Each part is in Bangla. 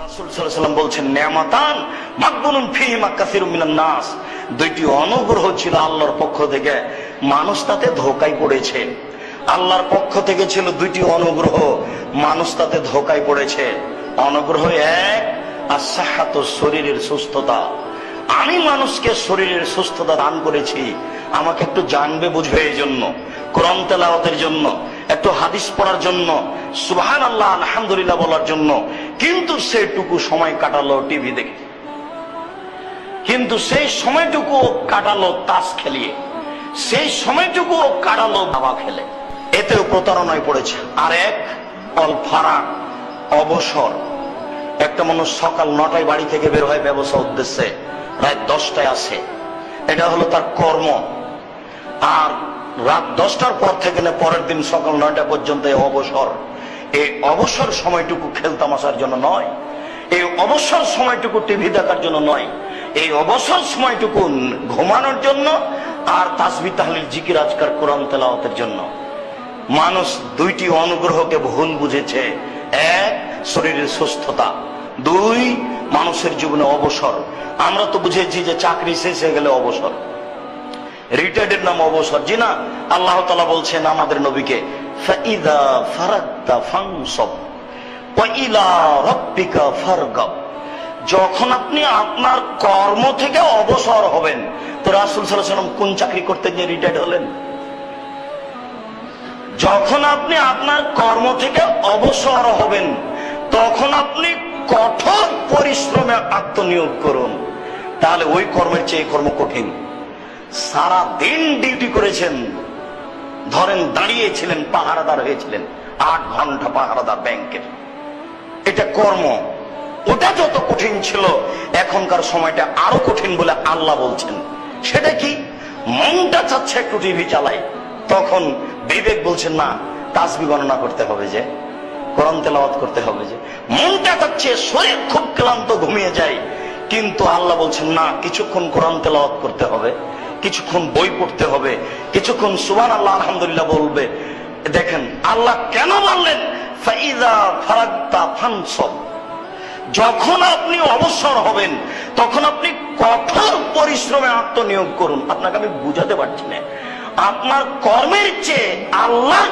রাসূল সাল্লাল্লাহু আলাইহি ওয়াসাল্লাম বলছেন, নিয়ামাতান মাকবুনুন ফীহিমা কাসীরুম মিনান নাস, দুইটি অনুগ্রহ ছিল আল্লাহর পক্ষ থেকে, মানুষ তাতে ধোঁকায় পড়েছে। আল্লাহর পক্ষ থেকে ছিল দুইটি অনুগ্রহ, মানুষ তাতে ধোঁকায় পড়েছে। অনুগ্রহ এক, as-sihhatu, শরীরের সুস্থতা। আমি মানুষকে শরীরের সুস্থতা দান করেছি, আমাকে একটু জানবে বুঝবে এই জন্য, কোরআন তেলাওয়াতের জন্য, একটু হাদিস পড়ার জন্য, সুবহানাল্লাহ আলহামদুলিল্লাহ বলার জন্য। কিন্তু সেইটুকু সময় কাটালো টিভি দেখে, কিন্তু সেই সময়টুকু কাটালো তাস খেলিয়ে, সেই সময়টুকু কাটালো দাবা খেলে, এতেও প্রতারণায় পড়েছে। আর এক অল ফারাক, অবসর। একটা মানুষ সকাল 9টায় বাড়ি থেকে বের হয় ব্যবসা উদ্দেশ্যে, রাত 10টায় আসে, এটা হলো তার কর্ম। আর রাত 10টার পর থেকে পরের দিন সকাল 9টা পর্যন্ত অবসর। এই অবসর সময়টুকু খেলতামাশার জন্য নয়, এই অবসর সময়টুকু টিভি দেখার জন্য নয়, এই অবসর সময়টুকু ঘুমানোর জন্য আর তাসবিহ তাহলিল জিকির আজকার কোরআন তেলাওয়াতের জন্য। মানুষ দুইটি অনুগ্রহকে ভুল বুঝেছে। এক, শরীরের সুস্থতা। দুই, মানুষের জীবনে অবসর। আমরা তো বুঝেছি যে চাকরি শেষ হয়ে গেলে অবসর, রিটায়ার্ডের নাম অবসর। জি না, আল্লাহ তাআলা বলছেন আমাদের নবীকে, ফাইদা ফারাগতা ফানসব ওয়া ইলা রাব্বিকা ফারগাব, যখন আপনি আপনার কর্ম থেকে অবসর হবেন। তো রাসূল সাল্লাল্লাহু আলাইহি ওয়াসাল্লাম কোন চাকরি করতে গিয়ে রিটায়ার্ড হলেন? যখন আপনি আপনার কর্ম থেকে অবসর হবেন, তখন আপনি কঠোর পরিশ্রমে আত্মনিয়োগ করুন। তাহলে ওই কর্মের চেয়ে কর্ম কঠিন। সারা দিন ডিউটি করেছেন, ধরেন দাঁড়িয়েছিলেন, পাহারাদার হয়েছিলেন, 8 ঘন্টা পাহারাদার ব্যাংকের, এটা কর্ম। ওটা যত কঠিন ছিল, এখনকার সময়টা আরো কঠিন বলে আল্লাহ বলছেন। সেটা কি? মনটা চাচ্ছে একটু টিভি চালাই, তখন বিবেক বলছেন না, তাসবিহ গণনা করতে হবে, যে কোরআন তেলাওয়াত করতে হবে, যে মনটা চাচ্ছে, শরীর খুব ক্লান্ত, ঘুমিয়ে যায়, কিন্তু আল্লাহ বলছেন না, কিছুক্ষণ কোরআন তেলাওয়াত করতে হবে, কিছুক্ষণ বই পড়তে হবে, কিছুক্ষণ সুবহানাল্লাহ আলহামদুলিল্লাহ বলবে। দেখেন আল্লাহ কেন বললেন ফাইযা ফারাগতা ফানসব, যখন আপনি অবসর হবেন তখন আপনি কঠোর পরিশ্রমে আত্মনিয়োগ করুন। আপনাকে আমি বুঝাতে পারছি না, আপনার কর্মের চেয়ে আল্লাহ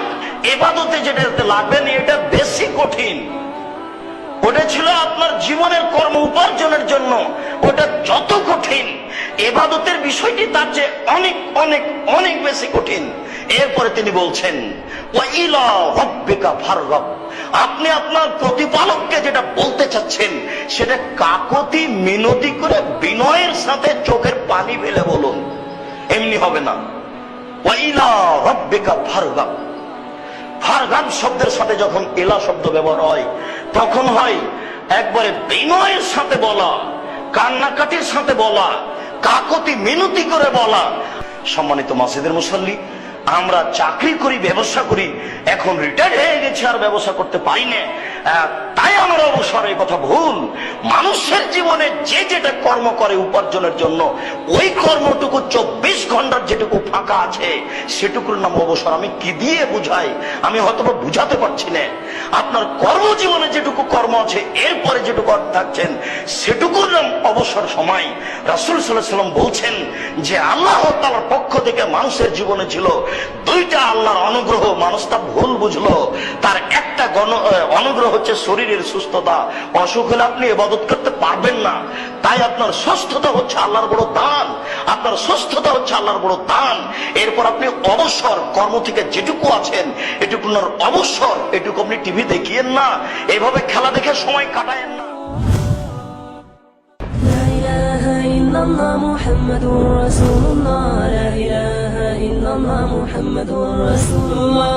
ইবাদতে যেটা লাগবেন এটা বেশি কঠিন। ওটা ছিল আপনার জীবনের কর্ম উপার্জনের জন্য, ওটা যত কঠিন, ইবাদতের বিষয়টি তার চেয়ে অনেক অনেক অনেক বেশি কঠিন। এরপরে তিনি বলছেন ওয়া ইলা রাব্বিকা ফারগাব, আপনি আপনার প্রতিপালককে যেটা বলতে চাচ্ছেন সেটা কাকুতি মিনতি করে বিনয়ের সাথে চোখের পানি ফেলে বলুন, এমনি হবে না। ওয়া ইলা রাব্বিকা ফারগাব, ফারগাব শব্দের সাথে যখন ইলা শব্দ ব্যবহার হয়, তখন হয় একবারে বিনয়ের সাথে বলা, কান্নাকাটির সাথে বলা, কাকুতি মিনতি করে বলা। সম্মানিত মসজিদের মুসল্লি, আমরা চাকরি করি, ব্যবসা করি, এখন রিটায়ার্ড হয়ে গেছে, আর ব্যবসা করতে পারি না, তাই আমরা অবসর। এই কথা ভুল। মানুষের জীবনে যে যেটা কর্ম করে উপার্জনের জন্য, ওই কর্মটুকু 24 ঘন্টার যেটুকু ফাঁকা আছে সেটুকুর নাম অবসর। আমি কি দিয়ে বুঝাই, আমি হয়তো বুঝাতে পারছি না। আপনার কর্মজীবনে যেটুকু কর্ম আছে, এরপরে যেটুকু থাকছেন, সেটুকুর নাম অবসর সময়। রাসূল সাল্লাল্লাহু আলাইহি ওয়াসাল্লাম বলছেন যে আল্লাহ তাআলার পক্ষ থেকে মানুষের জীবনে ছিল দুইটা আল্লাহর অনুগ্রহ, মানুষ তা ভুল বুঝলো। তার একটা অনুগ্রহ হচ্ছে শরীরের সুস্থতা। অসুখ হলে আপনি ইবাদত করতে পারবেন না, তাই আপনার সুস্থতা হচ্ছে আল্লাহর বড় দান, আপনার সুস্থতা হচ্ছে আল্লাহর বড় দান। এরপর আপনি অবসর, কর্ম থেকে যেটুকু আছেন এটুকু অবসর, এটুকু আপনি টিভি দেখিয়েন না, এভাবে খেলা দেখে সময় কাটায়েন না। মুহাম্মাদুর রাসূলুল্লাহ, লা ইলাহা ইল্লাল্লাহ মুহাম্মাদুর রাসূলুল্লাহ।